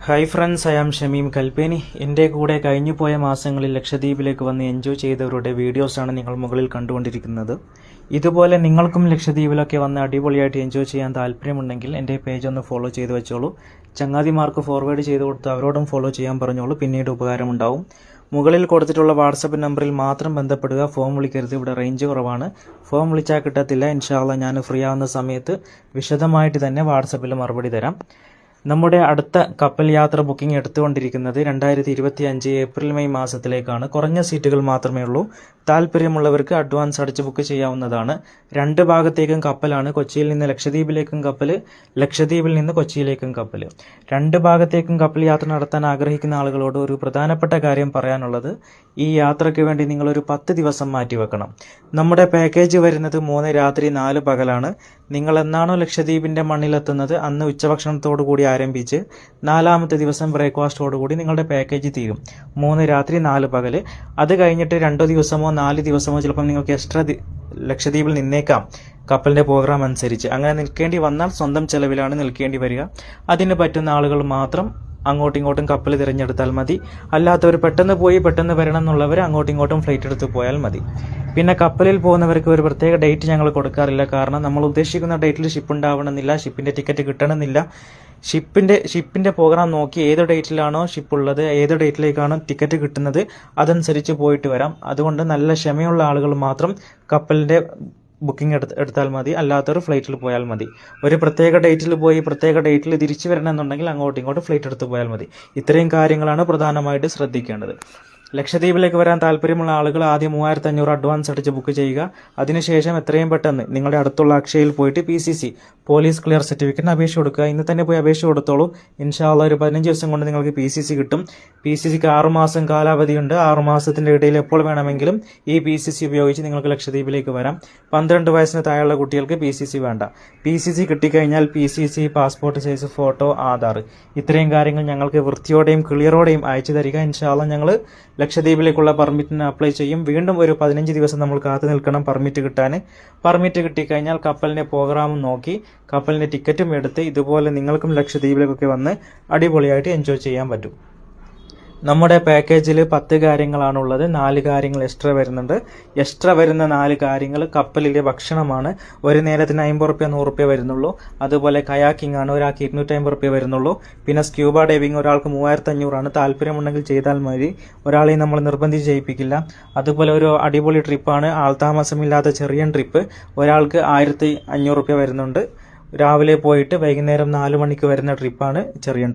Hi friends, I am Shameem Kalpeni. എൻ്റെ കൂടെ കഴിഞ്ഞുപോയ മാസങ്ങളിൽ ലക്ഷദ്വീപിലേക്ക് വന്ന് എൻജോയ് ചെയ്തവരുടെ വീഡിയോസാണ് നിങ്ങൾ മുകളിൽ കണ്ടുകൊണ്ടിരിക്കുന്നത്. ഇതുപോലെ നിങ്ങൾക്കും ലക്ഷദ്വീപിലൊക്കെ വന്ന് അടിപൊളിയായിട്ട് എൻജോയ് ചെയ്യാൻ താല്പര്യമുണ്ടെങ്കിൽ എൻ്റെ പേജ് ഒന്ന് ഫോളോ ചെയ്ത് വെച്ചോളൂ. ചങ്ങാതിമാർക്ക് ഫോർവേഡ് ചെയ്ത് കൊടുത്ത് അവരോടും ഫോളോ ചെയ്യാൻ പറഞ്ഞോളൂ, പിന്നീട് ഉപകാരമുണ്ടാവും. മുകളിൽ കൊടുത്തിട്ടുള്ള വാട്സപ്പ് നമ്പറിൽ മാത്രം ബന്ധപ്പെടുക. ഫോം വിളിക്കരുത്, ഇവിടെ റേഞ്ച് കുറവാണ്. ഫോം വിളിച്ചാൽ കിട്ടത്തില്ല. ഇൻഷാ അല്ലാഹ് ഞാൻ ഫ്രീ ആവുന്ന സമയത്ത് വിശദമായിട്ട് തന്നെ വാട്സപ്പിൽ മറുപടി തരാം. നമ്മുടെ അടുത്ത കപ്പൽ യാത്ര ബുക്കിംഗ് എടുത്തുകൊണ്ടിരിക്കുന്നത് 2025 ഏപ്രിൽ മെയ് മാസത്തിലേക്കാണ്. കുറഞ്ഞ സീറ്റുകൾ മാത്രമേ ഉള്ളൂ. താല്പര്യമുള്ളവർക്ക് അഡ്വാൻസ് അടിച്ച് ബുക്ക് ചെയ്യാവുന്നതാണ്. 2 ഭാഗത്തേക്കും കപ്പലാണ്. കൊച്ചിയിൽ നിന്ന് ലക്ഷദ്വീപിലേക്കും കപ്പൽ, ലക്ഷദ്വീപിൽ നിന്ന് കൊച്ചിയിലേക്കും കപ്പൽ. 2 ഭാഗത്തേക്കും കപ്പൽ യാത്ര നടത്താൻ ആഗ്രഹിക്കുന്ന ആളുകളോട് ഒരു പ്രധാനപ്പെട്ട കാര്യം പറയാനുള്ളത്, ഈ യാത്രയ്ക്ക് വേണ്ടി നിങ്ങളൊരു 10 ദിവസം മാറ്റിവെക്കണം. നമ്മുടെ പാക്കേജ് വരുന്നത് 3 രാത്രി 4 പകലാണ്. നിങ്ങൾ എന്നാണോ ലക്ഷദ്വീപിൻ്റെ മണ്ണിലെത്തുന്നത് അന്ന് ഉച്ചഭക്ഷണത്തോടു കൂടി ആരംഭിച്ച് 4ാമത്തെ ദിവസം ബ്രേക്ക്ഫാസ്റ്റോടുകൂടി നിങ്ങളുടെ പാക്കേജ് തീരും. 3 രാത്രി 4 പകൽ. അത് കഴിഞ്ഞിട്ട് 2 ദിവസമോ 4 ദിവസമോ ചിലപ്പം നിങ്ങൾക്ക് എക്സ്ട്രാ ലക്ഷദ്വീപിൽ നിന്നേക്കാം, കപ്പലിൻ്റെ പ്രോഗ്രാം അനുസരിച്ച്. അങ്ങനെ നിൽക്കേണ്ടി വന്നാൽ സ്വന്തം ചെലവിലാണ് നിൽക്കേണ്ടി വരിക. അതിന് പറ്റുന്ന ആളുകൾ മാത്രം അങ്ങോട്ടും ഇങ്ങോട്ടും കപ്പൽ തിരഞ്ഞെടുത്താൽ മതി. അല്ലാത്തവർ പെട്ടെന്ന് പോയി പെട്ടെന്ന് വരണം എന്നുള്ളവർ അങ്ങോട്ടും ഇങ്ങോട്ടും ഫ്ലൈറ്റ് എടുത്ത് പോയാൽ മതി. പിന്നെ കപ്പലിൽ പോകുന്നവർക്ക് ഒരു പ്രത്യേക ഡേറ്റ് ഞങ്ങൾ കൊടുക്കാറില്ല. കാരണം നമ്മൾ ഉദ്ദേശിക്കുന്ന ഡേറ്റിൽ ഷിപ്പ് ഉണ്ടാവണമെന്നില്ല, ഷിപ്പിൻ്റെ ടിക്കറ്റ് കിട്ടണമെന്നില്ല. ഷിപ്പിൻ്റെ പ്രോഗ്രാം നോക്കി ഏത് ഡേറ്റിലാണോ ഷിപ്പ് ഉള്ളത്, ഏത് ഡേറ്റിലേക്കാണോ ടിക്കറ്റ് കിട്ടുന്നത് അതനുസരിച്ച് പോയിട്ട് വരാം. അതുകൊണ്ട് നല്ല ക്ഷമയുള്ള ആളുകൾ മാത്രം കപ്പലിൻ്റെ ബുക്കിംഗ് എടുത്താൽ മതി. അല്ലാത്തവർ ഫ്ലൈറ്റിൽ പോയാൽ മതി. ഒരു പ്രത്യേക ഡേറ്റിൽ പോയി പ്രത്യേക ഡേറ്റിൽ തിരിച്ചു വരണമെന്നുണ്ടെങ്കിൽ അങ്ങോട്ടും ഇങ്ങോട്ടും ഫ്ലൈറ്റ് എടുത്ത് പോയാൽ മതി. ഇത്രയും കാര്യങ്ങളാണ് പ്രധാനമായിട്ട് ശ്രദ്ധിക്കേണ്ടത്. ലക്ഷദ്വീപിലേക്ക് വരാൻ താല്പര്യമുള്ള ആളുകൾ ആദ്യം 3500 അഡ്വാൻസ് അടിച്ച് ബുക്ക് ചെയ്യുക. അതിനുശേഷം എത്രയും പെട്ടെന്ന് നിങ്ങളുടെ അടുത്തുള്ള അക്ഷയയിൽ പോയിട്ട് PCC പോലീസ് ക്ലിയർ സർട്ടിഫിക്കറ്റിന് അപേക്ഷ കൊടുക്കുക. ഇന്ന് തന്നെ പോയി അപേക്ഷ കൊടുത്തോളൂ. ഇൻഷാ അല്ലാഹ് ഒരു 15 ദിവസം കൊണ്ട് നിങ്ങൾക്ക് PCC കിട്ടും. PCCക്ക് 6 മാസം കാലാവധിയുണ്ട്. 6 മാസത്തിൻ്റെ ഇടയിൽ എപ്പോൾ വേണമെങ്കിലും ഈ PCC ഉപയോഗിച്ച് നിങ്ങൾക്ക് ലക്ഷദ്വീപിലേക്ക് വരാം. 12 വയസ്സിന് താഴെയുള്ള കുട്ടികൾക്ക് PCC വേണ്ട. PCC കിട്ടിക്കഴിഞ്ഞാൽ PCC, passport size photo, Aadhaar, ഇത്രയും കാര്യങ്ങൾ ഞങ്ങൾക്ക് വൃത്തിയോടെയും ക്ലിയറോടെയും അയച്ചു തരിക. ഇൻഷാ അല്ലാഹ് ഞങ്ങൾ ലക്ഷദ്വീപിലേക്കുള്ള പെർമിറ്റിന് അപ്ലൈ ചെയ്യും. വീണ്ടും ഒരു 15 ദിവസം നമ്മൾ കാത്തു നിൽക്കണം പെർമിറ്റ് കിട്ടാൻ. പെർമിറ്റ് കിട്ടിക്കഴിഞ്ഞാൽ കപ്പലിൻ്റെ പ്രോഗ്രാമും നോക്കി കപ്പലിൻ്റെ ടിക്കറ്റും എടുത്ത് ഇതുപോലെ നിങ്ങൾക്കും ലക്ഷദ്വീപിലേക്കൊക്കെ വന്ന് അടിപൊളിയായിട്ട് എൻജോയ് ചെയ്യാൻ പറ്റും. നമ്മുടെ പാക്കേജിൽ 10 കാര്യങ്ങളാണുള്ളത്. 4 കാര്യങ്ങൾ എക്സ്ട്രാ വരുന്നുണ്ട്. എക്സ്ട്രാ വരുന്ന 4 കാര്യങ്ങൾ കപ്പലിലെ ഭക്ഷണമാണ്. ഒരു നേരത്തിന് 50 റുപ്യ 100 റുപ്യ വരുന്നുള്ളൂ. അതുപോലെ കയാക്കിംഗ് ആണ്, ഒരാൾക്ക് 250 റുപ്യ വരുന്നുള്ളൂ. പിന്നെ സ്ക്യൂബ ഡൈവിംഗ് ഒരാൾക്ക് 3500 ആണ്. താല്പര്യമുണ്ടെങ്കിൽ ചെയ്താൽ മതി, ഒരാളെയും നമ്മൾ നിർബന്ധിച്ച് ചെയ്യിപ്പിക്കില്ല. അതുപോലെ ഒരു അടിപൊളി ട്രിപ്പാണ്, ആൾതാമസമില്ലാത്ത ചെറിയ ട്രിപ്പ്. ഒരാൾക്ക് 1500 റുപ്യ വരുന്നുണ്ട്. രാവിലെ പോയിട്ട് വൈകുന്നേരം 4 മണിക്ക് വരുന്ന ട്രിപ്പാണ് ചെറിയ